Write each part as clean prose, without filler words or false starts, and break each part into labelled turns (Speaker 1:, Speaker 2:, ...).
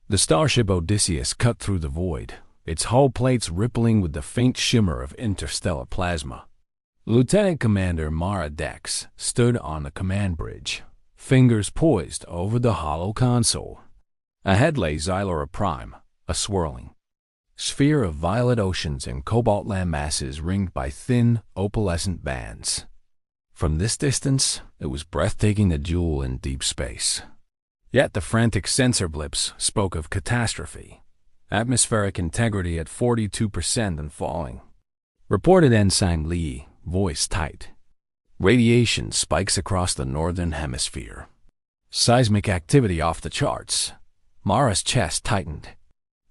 Speaker 1: The starship Odysseus cut through the void, its hull plates rippling with the faint shimmer of interstellar plasma. Lieutenant Commander Mara Dex stood on the command bridge, fingers poised over the hollow console. Ahead lay Xylora Prime, a swirling sphere of violet oceans and cobalt land masses ringed by thin, opalescent bands. From this distance, it was breathtaking, a jewel in deep space. Yet the frantic sensor blips spoke of catastrophe. Atmospheric integrity at 42% and falling. Reported Ensign Lee, voice tight. Radiation spikes across the northern hemisphere. Seismic activity off the charts. Mara's chest tightened.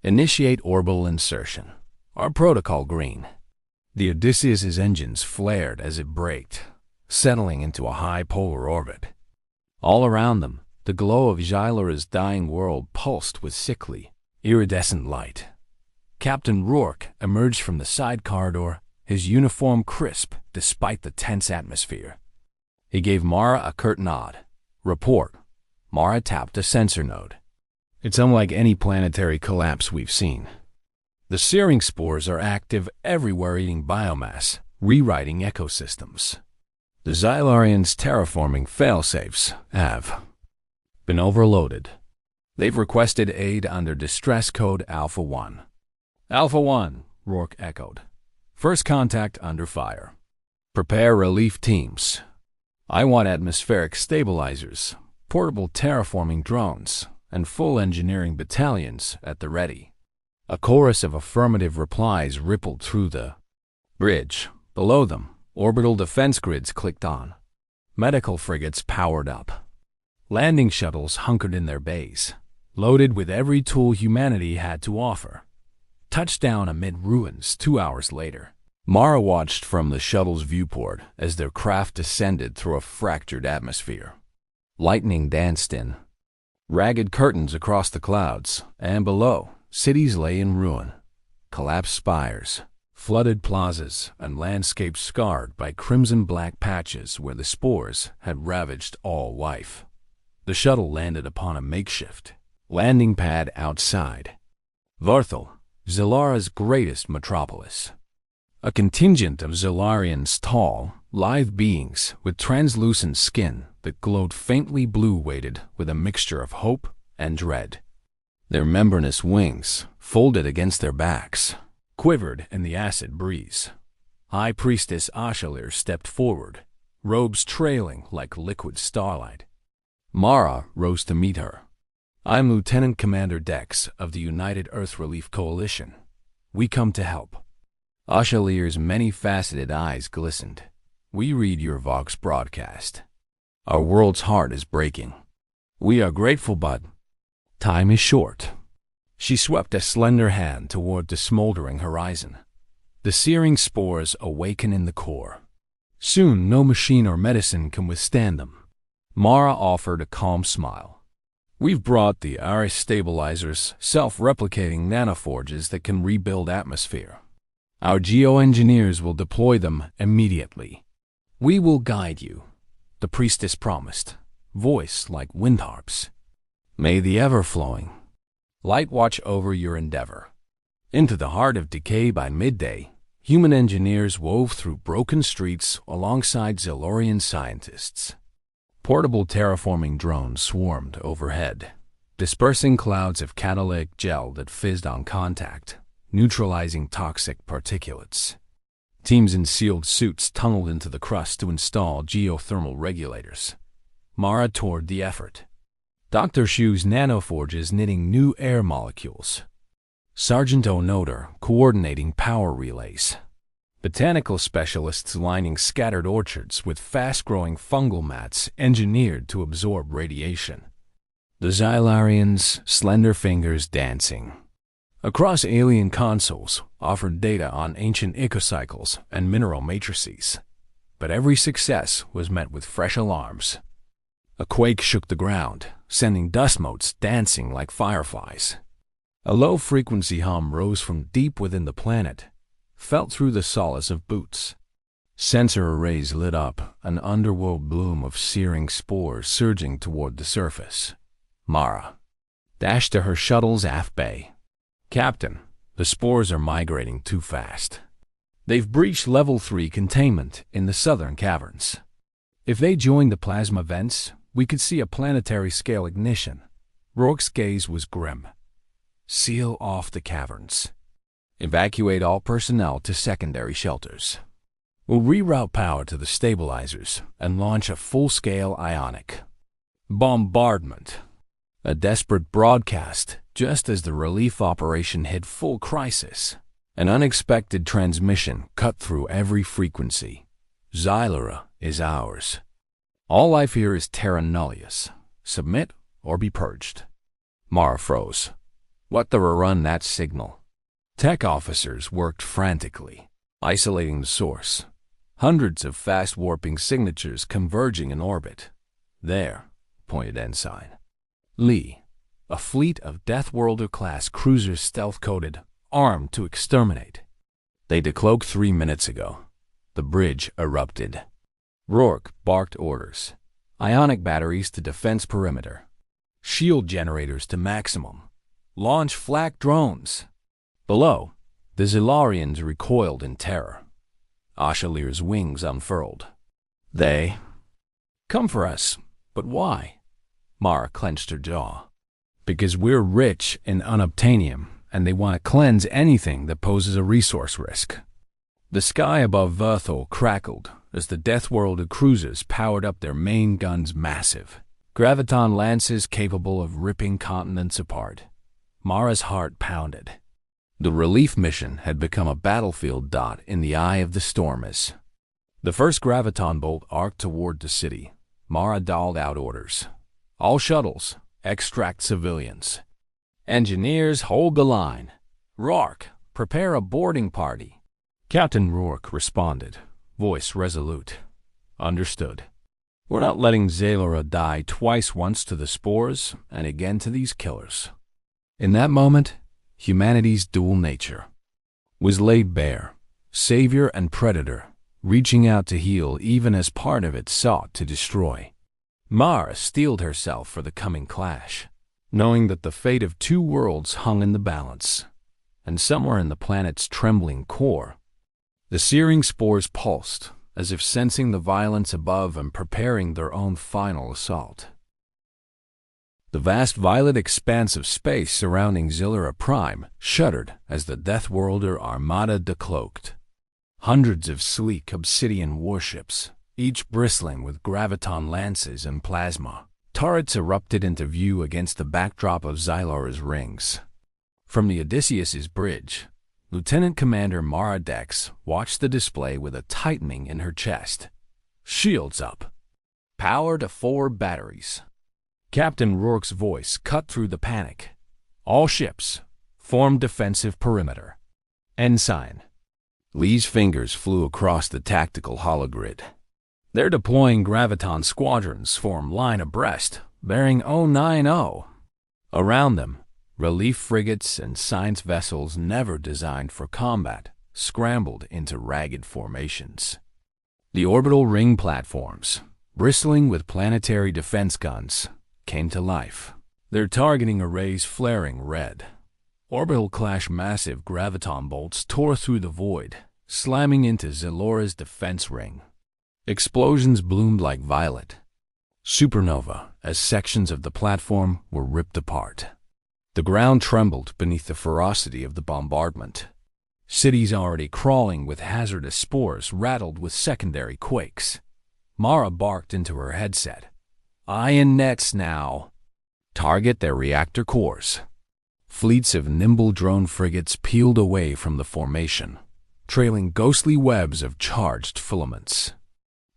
Speaker 1: Initiate orbital insertion. Our protocol green. The Odysseus's engines flared as it braked, settling into a high polar orbit. All around them, the glow of Xylora's dying world pulsed with sickly, iridescent light. Captain Rourke emerged from the side corridor, his uniform crisp despite the tense atmosphere. He gave Mara a curt nod. Report. Mara tapped a sensor node. It's unlike any planetary collapse we've seen. The searing spores are active everywhere, eating biomass, rewriting ecosystems. The Xylarians' terraforming failsafes have been overloaded. They've requested aid under distress code Alpha 1. Alpha 1, Rourke echoed. First contact under fire. Prepare relief teams. I want atmospheric stabilizers, portable terraforming drones, and full engineering battalions at the ready. A chorus of affirmative replies rippled through the bridge. Below them, orbital defense grids clicked on. Medical frigates powered up. Landing shuttles hunkered in their bays, loaded with every tool humanity had to offer. Touchdown amid ruins 2 hours later. Mara watched from the shuttle's viewport as their craft descended through a fractured atmosphere. Lightning danced in ragged curtains across the clouds, and below, cities lay in ruin. Collapsed spires, flooded plazas, and landscapes scarred by crimson-black patches where the spores had ravaged all life. The shuttle landed upon a makeshift landing pad outside Varthal, Zilara's greatest metropolis. A contingent of Zilarians, tall, lithe beings with translucent skin that glowed faintly blue, waited with a mixture of hope and dread. Their membranous wings, folded against their backs, quivered in the acid breeze. High Priestess Ashalir stepped forward, robes trailing like liquid starlight. Mara rose to meet her. I'm Lieutenant Commander Dex of the United Earth Relief Coalition. We come to help. Ashalir's many-faceted eyes glistened. We read your Vox broadcast. Our world's heart is breaking. We are grateful, but time is short. She swept a slender hand toward the smoldering horizon. The searing spores awaken in the core. Soon no machine or medicine can withstand them. Mara offered a calm smile. We've brought the Aris stabilizers, self-replicating nanoforges that can rebuild atmosphere. Our geoengineers will deploy them immediately. We will guide you, the priestess promised, voice like wind harps. May the ever-flowing light watch over your endeavor. Into the heart of decay by midday, human engineers wove through broken streets alongside Zilorian scientists. Portable terraforming drones swarmed overhead, dispersing clouds of catalytic gel that fizzed on contact, neutralizing toxic particulates. Teams in sealed suits tunneled into the crust to install geothermal regulators. Mara toured the effort. Dr. Shu's nanoforges knitting new air molecules. Sergeant Onoder coordinating power relays. Botanical specialists lining scattered orchards with fast-growing fungal mats engineered to absorb radiation. The Xylarians' slender fingers dancing. Across alien consoles, offered data on ancient ecocycles and mineral matrices. But every success was met with fresh alarms. A quake shook the ground, sending dust motes dancing like fireflies. A low-frequency hum rose from deep within the planet, felt through the solace of boots. Sensor arrays lit up, an underworld bloom of searing spores surging toward the surface. Mara dashed to her shuttle's aft bay. "Captain, the spores are migrating too fast. They've breached level 3 containment in the southern caverns. If they join the plasma vents, we could see a planetary-scale ignition." Rourke's gaze was grim. "Seal off the caverns. Evacuate all personnel to secondary shelters. We'll reroute power to the stabilizers and launch a full-scale ionic bombardment." A desperate broadcast just as the relief operation hit full crisis. An unexpected transmission cut through every frequency. "Xylura is ours. All life here is terra nullius. Submit or be purged." Mara froze. What the run that signal? Tech officers worked frantically, isolating the source. Hundreds of fast-warping signatures converging in orbit. "There," pointed Ensign Lee. A fleet of Deathworlder-class cruisers stealth-coated, armed to exterminate. They decloaked 3 minutes ago. The bridge erupted. Rourke barked orders. Ionic batteries to defense perimeter. Shield generators to maximum. Launch flak drones. Below, the Zilarians recoiled in terror. Ashalir's wings unfurled. "They come for us, but why?" Mara clenched her jaw. "Because we're rich in unobtainium, and they want to cleanse anything that poses a resource risk." The sky above Verthol crackled as the Deathworlder cruisers powered up their main guns massive. Graviton lances capable of ripping continents apart. Mara's heart pounded. The relief mission had become a battlefield dot in the eye of the storm as the first graviton bolt arced toward the city. Mara dialed out orders. "All shuttles, extract civilians. Engineers, hold the line. Rourke, prepare a boarding party." Captain Rourke responded, voice resolute. "Understood. We're not letting Xylura die twice, once to the spores and again to these killers." In that moment, humanity's dual nature was laid bare, savior and predator, reaching out to heal even as part of it sought to destroy. Mara steeled herself for the coming clash, knowing that the fate of 2 worlds hung in the balance, and somewhere in the planet's trembling core, the searing spores pulsed, as if sensing the violence above and preparing their own final assault. The vast violet expanse of space surrounding Xylura Prime shuddered as the Deathworlder Armada decloaked. Hundreds of sleek obsidian warships, each bristling with graviton lances and plasma. Turrets erupted into view against the backdrop of Xylura's rings. From the Odysseys' bridge, Lieutenant Commander Mara Dex watched the display with a tightening in her chest. "Shields up. Power to 4 batteries." Captain Rourke's voice cut through the panic. "All ships, form defensive perimeter." Ensign Lee's fingers flew across the tactical hologrid. "They're deploying graviton squadrons form line abreast, bearing 090. Around them, relief frigates and science vessels never designed for combat scrambled into ragged formations. The orbital ring platforms, bristling with planetary defense guns, came to life, their targeting arrays flaring red. Orbital clash massive graviton bolts tore through the void, slamming into Xylura's defense ring. Explosions bloomed like violet supernova as sections of the platform were ripped apart. The ground trembled beneath the ferocity of the bombardment. Cities already crawling with hazardous spores rattled with secondary quakes. Mara barked into her headset. "Ion nets now. Target their reactor cores." Fleets of nimble drone frigates peeled away from the formation, trailing ghostly webs of charged filaments.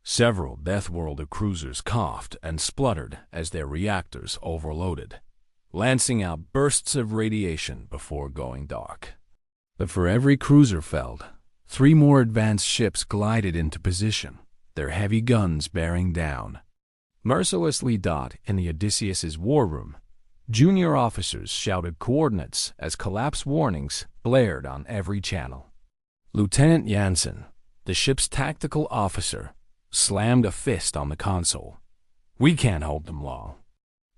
Speaker 1: Several Deathworlder cruisers coughed and spluttered as their reactors overloaded, lancing out bursts of radiation before going dark. But for every cruiser felled, 3 more advanced ships glided into position, their heavy guns bearing down. Mercilessly in the Odysseys' war room, junior officers shouted coordinates as collapse warnings blared on every channel. Lieutenant Jansen, the ship's tactical officer, slammed a fist on the console. "We can't hold them long."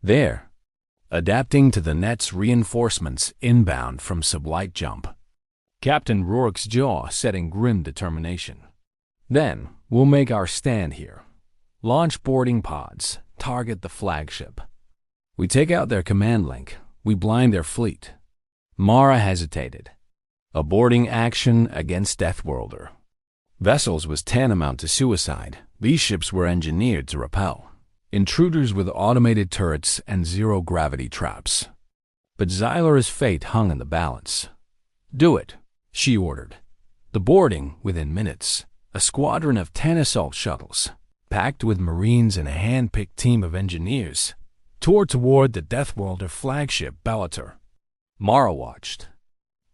Speaker 1: "There," adapting to the net's reinforcements inbound from sublight jump. Captain Rourke's jaw set in grim determination. Then, we'll make our stand here. Launch boarding pods, target the flagship. We take out their command link, we blind their fleet. Mara hesitated. A boarding action against Deathworlder. Vessels was tantamount to suicide. These ships were engineered to repel. Intruders with automated turrets and zero-gravity traps. But Xylora's fate hung in the balance. Do it, she ordered. The boarding, within minutes, a squadron of 10 assault shuttles, packed with Marines and a hand-picked team of engineers, tore toward the Deathworlder flagship Bellator. Mara watched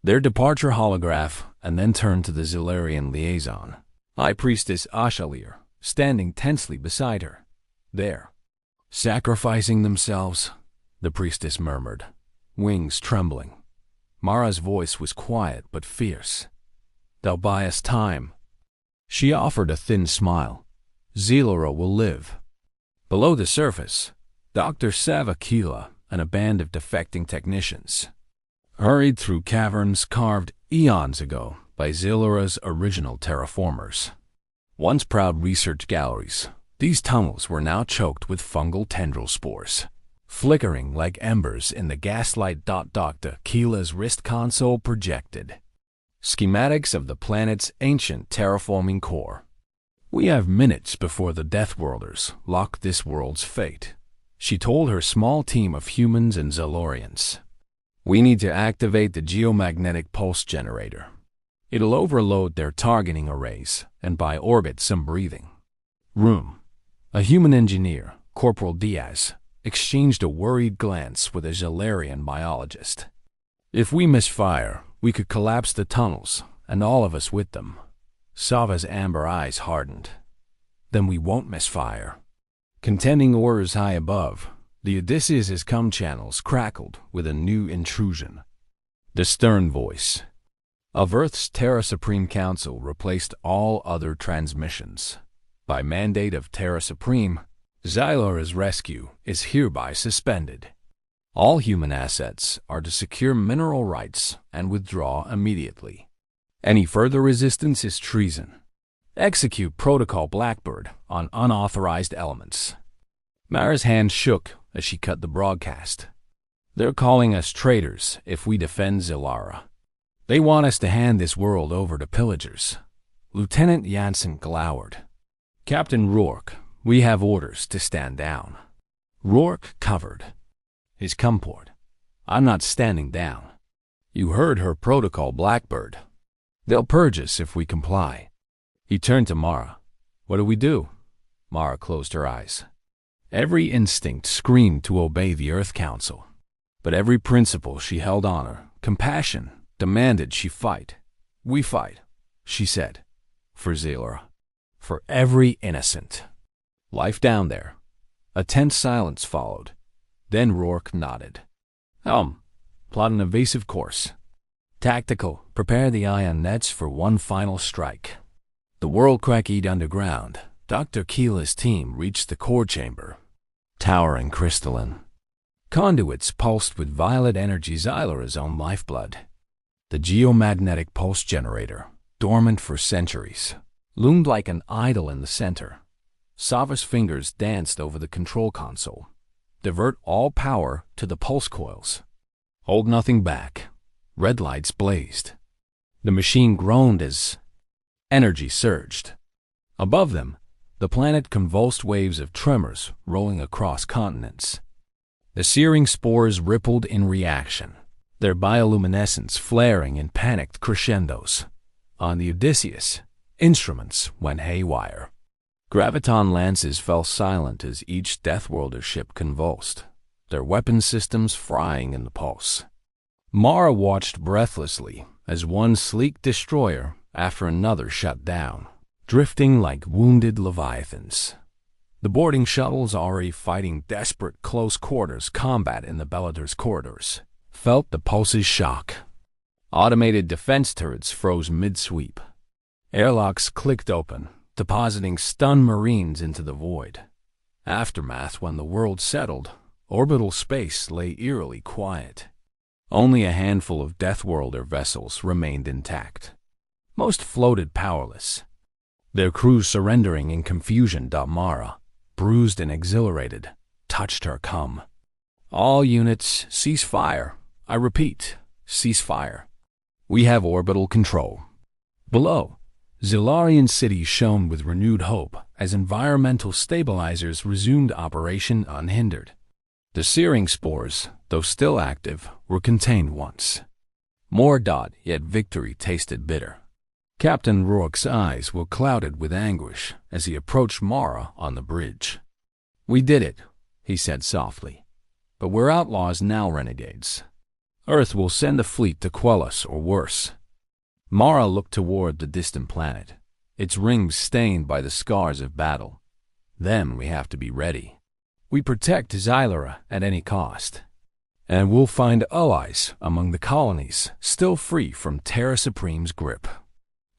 Speaker 1: their departure holograph and then turned to the Xylarian liaison, High Priestess Ashalir, standing tensely beside her. There. Sacrificing themselves, the priestess murmured, wings trembling. Mara's voice was quiet but fierce. They'll buy us time. She offered a thin smile. Xylora will live. Below the surface, Dr. Savakila and a band of defecting technicians hurried through caverns carved eons ago by Xylora's original terraformers. Once proud research galleries, these tunnels were now choked with fungal tendril spores, flickering like embers in the gaslight. Dr. Kila's wrist console projected schematics of the planet's ancient terraforming core. We have minutes before the Deathworlders lock this world's fate, she told her small team of humans and Xylorians. We need to activate the geomagnetic pulse generator. It'll overload their targeting arrays and buy orbit some breathing room. A human engineer, Corporal Diaz, exchanged a worried glance with a Xylarian biologist. If we misfire, we could collapse the tunnels, and all of us with them. Sava's amber eyes hardened. Then we won't misfire. Contending orders high above, the Odysseys' com channels crackled with a new intrusion. The stern voice of Earth's Terra Supreme Council replaced all other transmissions. By mandate of Terra Supreme, Xylora's rescue is hereby suspended. All human assets are to secure mineral rights and withdraw immediately. Any further resistance is treason. Execute Protocol Blackbird on unauthorized elements. Mara's hand shook as she cut the broadcast. They're calling us traitors if we defend Xylara. They want us to hand this world over to pillagers. Lieutenant Jansen glowered. Captain Rourke, we have orders to stand down. Rourke covered his comport. I'm not standing down. You heard her Protocol Blackbird. They'll purge us if we comply. He turned to Mara. What do we do? Mara closed her eyes. Every instinct screamed to obey the Earth Council, but every principle she held honor, compassion, demanded she fight. We fight, she said, for Xylora, for every innocent. Life down there. A tense silence followed. Then Rourke nodded. Plot an evasive course. Tactical, prepare the ion nets for one final strike. The world cracked underground. Dr. Keela's team reached the core chamber, towering crystalline. Conduits pulsed with violet energy, Xylora's own lifeblood. The geomagnetic pulse generator, dormant for centuries, loomed like an idol in the center. Sava's fingers danced over the control console. Divert all power to the pulse coils. Hold nothing back. Red lights blazed. The machine groaned as energy surged. Above them, the planet convulsed waves of tremors rolling across continents. The searing spores rippled in reaction, their bioluminescence flaring in panicked crescendos. On the Odysseus, instruments went haywire. Graviton lances fell silent as each Deathworlder ship convulsed, their weapon systems frying in the pulse. Mara watched breathlessly as one sleek destroyer after another shut down, drifting like wounded leviathans. The boarding shuttles, already fighting desperate close-quarters combat in the Bellator's corridors, felt the pulse's shock. Automated defense turrets froze mid-sweep. Airlocks clicked open, depositing stunned Marines into the void. Aftermath when the world settled, Orbital space lay eerily quiet. Only a handful of Deathworlder vessels remained intact. Most floated powerless, their crews surrendering in confusion. Mara, bruised and exhilarated, touched her cum. All units, cease fire. I repeat, cease fire. We have orbital control. Below, Zilarian City shone with renewed hope as environmental stabilizers resumed operation unhindered. The searing spores, though still active, were contained once more. Yet victory tasted bitter. Captain Rourke's eyes were clouded with anguish as he approached Mara on the bridge. We did it, he said softly. But we're outlaws now, renegades. Earth will send a fleet to quell us or worse. Mara looked toward the distant planet, its rings stained by the scars of battle. Then we have to be ready. We protect Xylara at any cost. And we'll find allies among the colonies still free from Terra Supreme's grip.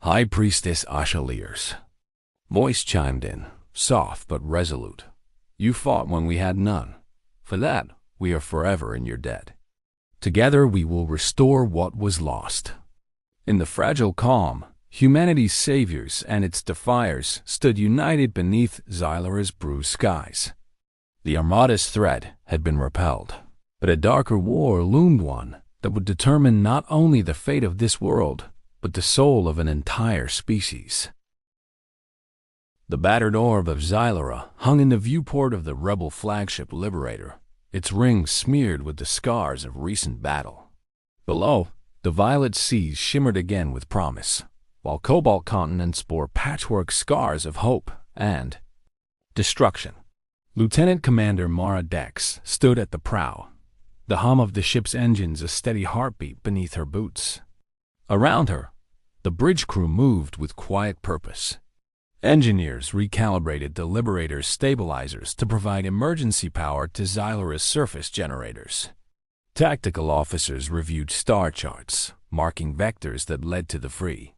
Speaker 1: High Priestess Ashaliers. Voice chimed in, soft but resolute. You fought when we had none. For that, we are forever in your debt. Together we will restore what was lost. In the fragile calm, humanity's saviors and its defiers stood united beneath Xylara's bruised skies. The Armada's threat had been repelled, but a darker war loomed, one that would determine not only the fate of this world, but the soul of an entire species. The battered orb of Xylara hung in the viewport of the rebel flagship Liberator, its rings smeared with the scars of recent battle. Below, the violet seas shimmered again with promise, while cobalt continents bore patchwork scars of hope and destruction. Lieutenant Commander Mara Dex stood at the prow, the hum of the ship's engines a steady heartbeat beneath her boots. Around her, the bridge crew moved with quiet purpose. Engineers recalibrated the Liberator's stabilizers to provide emergency power to Xylara's surface generators. Tactical officers reviewed star charts, marking vectors that led to the free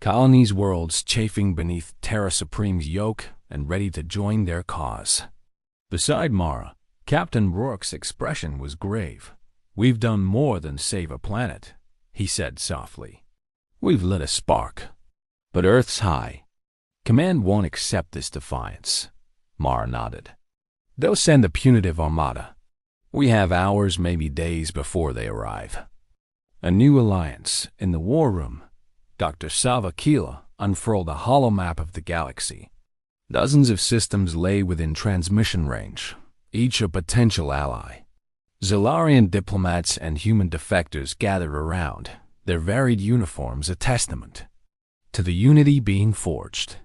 Speaker 1: colony's worlds chafing beneath Terra Supreme's yoke and ready to join their cause. Beside Mara, Captain Rourke's expression was grave. We've done more than save a planet, he said softly. We've lit a spark. But Earth's high. Command won't accept this defiance. Mara nodded. They'll send the punitive Armada. We have hours, maybe days before they arrive. A new alliance. In the war room, Dr. Salva Keela unfurled a hollow map of the galaxy. Dozens of systems lay within transmission range, each a potential ally. Xylarian diplomats and human defectors gathered around, their varied uniforms a testament to the unity being forged.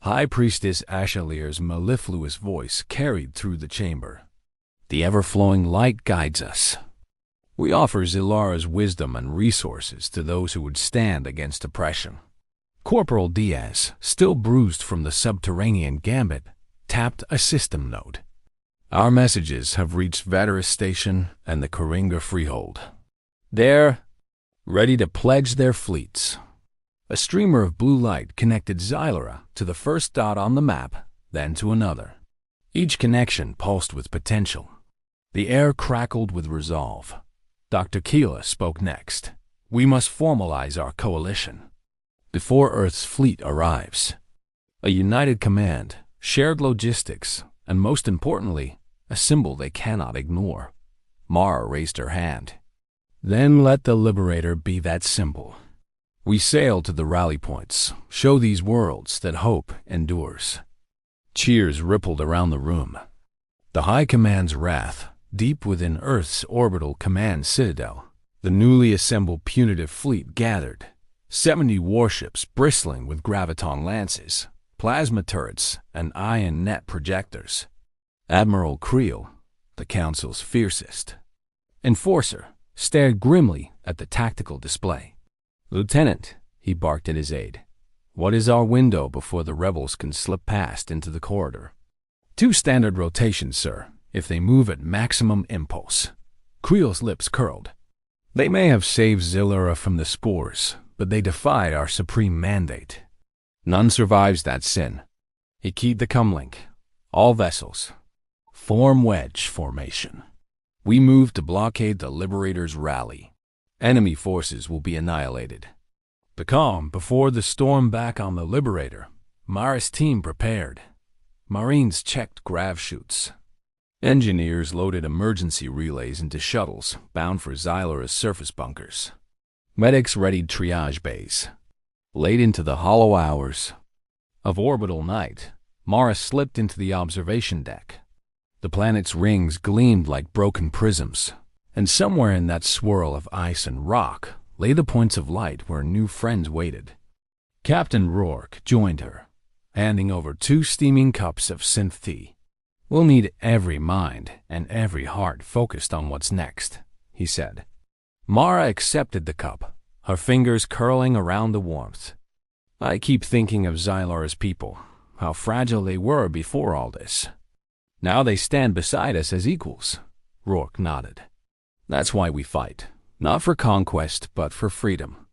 Speaker 1: High Priestess Ashalir's mellifluous voice carried through the chamber. The ever-flowing light guides us. We offer Xylara's wisdom and resources to those who would stand against oppression. Corporal Diaz, still bruised from the subterranean gambit, tapped a system node. Our messages have reached Vaterus Station and the Coringa Freehold. They're ready to pledge their fleets. A streamer of blue light connected Xylara to the first dot on the map, then to another. Each connection pulsed with potential. The air crackled with resolve. Dr. Keela spoke next. We must formalize our coalition before Earth's fleet arrives. A united command, shared logistics, and most importantly, a symbol they cannot ignore. Mara raised her hand. Then let the Liberator be that symbol. We sail to the rally points, show these worlds that hope endures. Cheers rippled around the room. The High Command's wrath, deep within Earth's orbital command citadel, the newly assembled punitive fleet gathered, 70 warships bristling with graviton lances, plasma turrets, and ion net projectors. Admiral Creel, the Council's fiercest enforcer, stared grimly at the tactical display. Lieutenant, he barked at his aide, what is our window before the rebels can slip past into the corridor? 2 standard rotations, sir, if they move at maximum impulse. Creel's lips curled. They may have saved Xylara from the spores, but they defied our supreme mandate. None survives that sin. He keyed the comlink. All vessels, form wedge formation. We move to blockade the Liberator's rally. Enemy forces will be annihilated. The calm before the storm back on the Liberator. Mara's team prepared. Marines checked grav chutes. Engineers loaded emergency relays into shuttles bound for Xylara's surface bunkers. Medics readied triage bays. Late into the hollow hours of orbital night, Mara slipped into the observation deck. The planet's rings gleamed like broken prisms, and somewhere in that swirl of ice and rock lay the points of light where new friends waited. Captain Rourke joined her, handing over 2 steaming cups of synth tea. "We'll need every mind and every heart focused on what's next," he said. Mara accepted the cup, her fingers curling around the warmth. "I keep thinking of Xylara's people, how fragile they were before all this. Now they stand beside us as equals." Rourke nodded. "That's why we fight, not for conquest, but for freedom.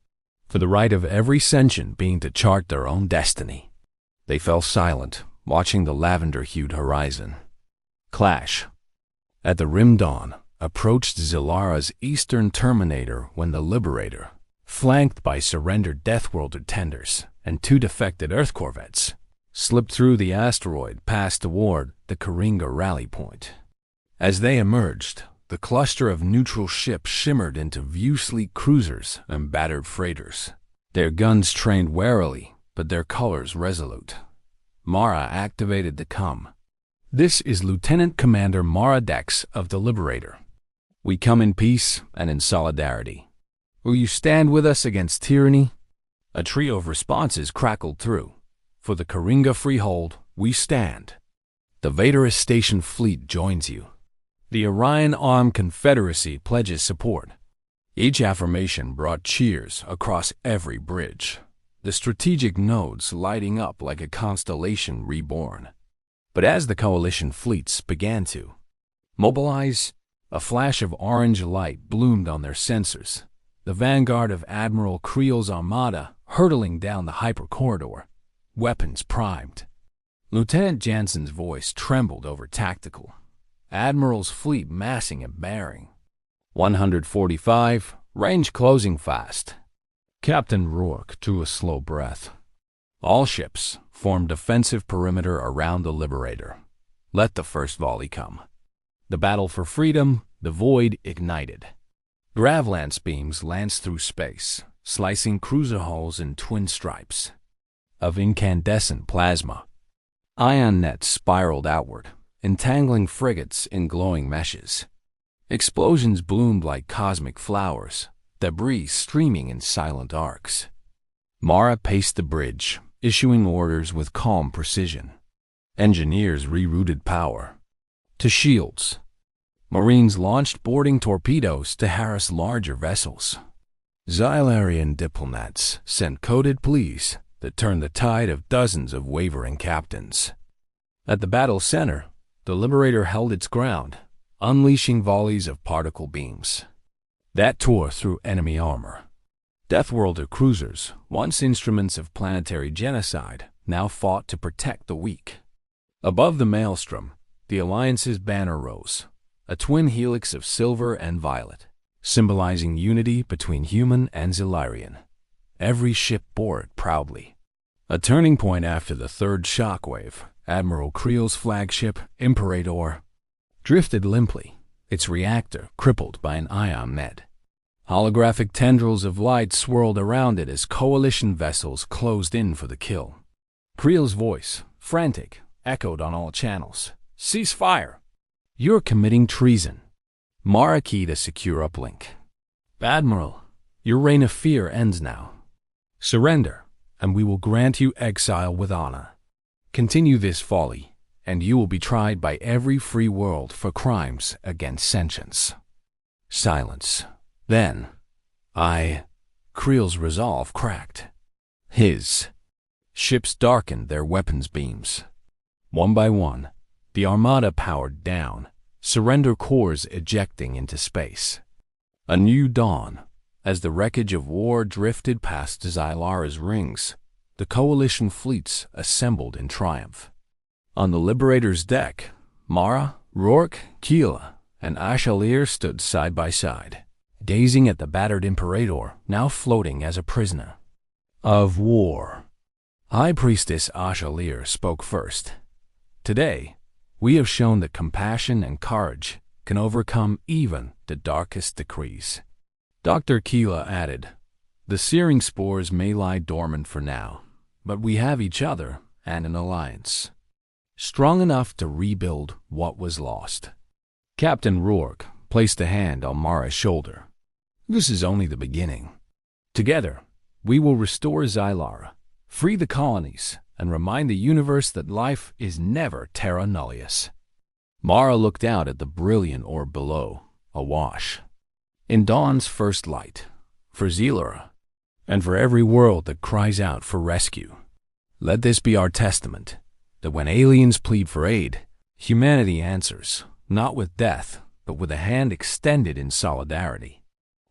Speaker 1: For the right of every sentient being to chart their own destiny." They fell silent, watching the lavender-hued horizon. Clash. At the rim dawn, approached Xylara's eastern terminator when the Liberator, flanked by surrendered Deathworlder tenders and 2 defected Earth corvettes, slipped through the asteroid pass toward the Karinga rally point. As they emerged, the cluster of neutral ships shimmered into view-sleek cruisers and battered freighters, their guns trained warily, but their colors resolute. Mara activated the comm. "This is Lieutenant Commander Mara Dex of the Liberator. We come in peace and in solidarity. Will you stand with us against tyranny?" A trio of responses crackled through. "For the Karinga Freehold, we stand. The Vaderus Station Fleet joins you. The Orion Armed Confederacy pledges support." Each affirmation brought cheers across every bridge, the strategic nodes lighting up like a constellation reborn. But as the coalition fleets began to mobilize, a flash of orange light bloomed on their sensors, the vanguard of Admiral Creel's Armada hurtling down the hyper-corridor, weapons primed. Lieutenant Jansen's voice trembled over tactical. Admiral's fleet massing at bearing 145, range closing fast. Captain Rourke drew a slow breath. All ships formed defensive perimeter around the Liberator. Let the first volley come. The battle for freedom, the void ignited. Gravlance beams lanced through space, slicing cruiser hulls in twin stripes of incandescent plasma. Ion nets spiraled outward, entangling frigates in glowing meshes. Explosions bloomed like cosmic flowers, debris streaming in silent arcs. Mara paced the bridge, issuing orders with calm precision. Engineers rerouted power to shields. Marines launched boarding torpedoes to harass larger vessels. Xylarian diplomats sent coded pleas that turned the tide of dozens of wavering captains. At the battle center, the Liberator held its ground, unleashing volleys of particle beams that tore through enemy armor. Deathworlder cruisers, once instruments of planetary genocide, now fought to protect the weak. Above the maelstrom, the Alliance's banner rose, a twin helix of silver and violet, symbolizing unity between human and Xylarian. Every ship bore it proudly. A turning point after the third shockwave, Admiral Creel's flagship, Imperator, drifted limply, its reactor crippled by an ion net. Holographic tendrils of light swirled around it as coalition vessels closed in for the kill. Creel's voice, frantic, echoed on all channels. "Cease fire! You're committing treason." Mara keyed a secure uplink. "Admiral, your reign of fear ends now. Surrender, and we will grant you exile with honor. Continue this folly, and you will be tried by every free world for crimes against sentience." Silence. Then, Creel's resolve cracked. His ships darkened their weapons beams. One by one, the Armada powered down, surrender cores ejecting into space. A new dawn. As the wreckage of war drifted past Xylara's rings, the coalition fleets assembled in triumph. On the Liberator's deck, Mara, Rourke, Keela, and Ashalier stood side by side, gazing at the battered Imperator, now floating as a prisoner of war. High Priestess Ashalier spoke first. Today, we have shown that compassion and courage can overcome even the darkest decrees. Dr. Keela added, the searing spores may lie dormant for now, but we have each other and an alliance, strong enough to rebuild what was lost. Captain Rourke placed a hand on Mara's shoulder. This is only the beginning. Together, we will restore Xylara, free the colonies, and remind the universe that life is never terra nullius. Mara looked out at the brilliant orb below, awash. In dawn's first light, for Xylara, and for every world that cries out for rescue. Let this be our testament, that when aliens plead for aid, humanity answers, not with death, but with a hand extended in solidarity.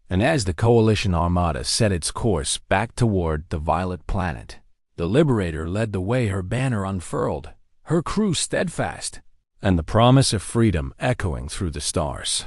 Speaker 1: And as the Coalition Armada set its course back toward the Violet Planet, the Liberator led the way, her banner unfurled, her crew steadfast, and the promise of freedom echoing through the stars.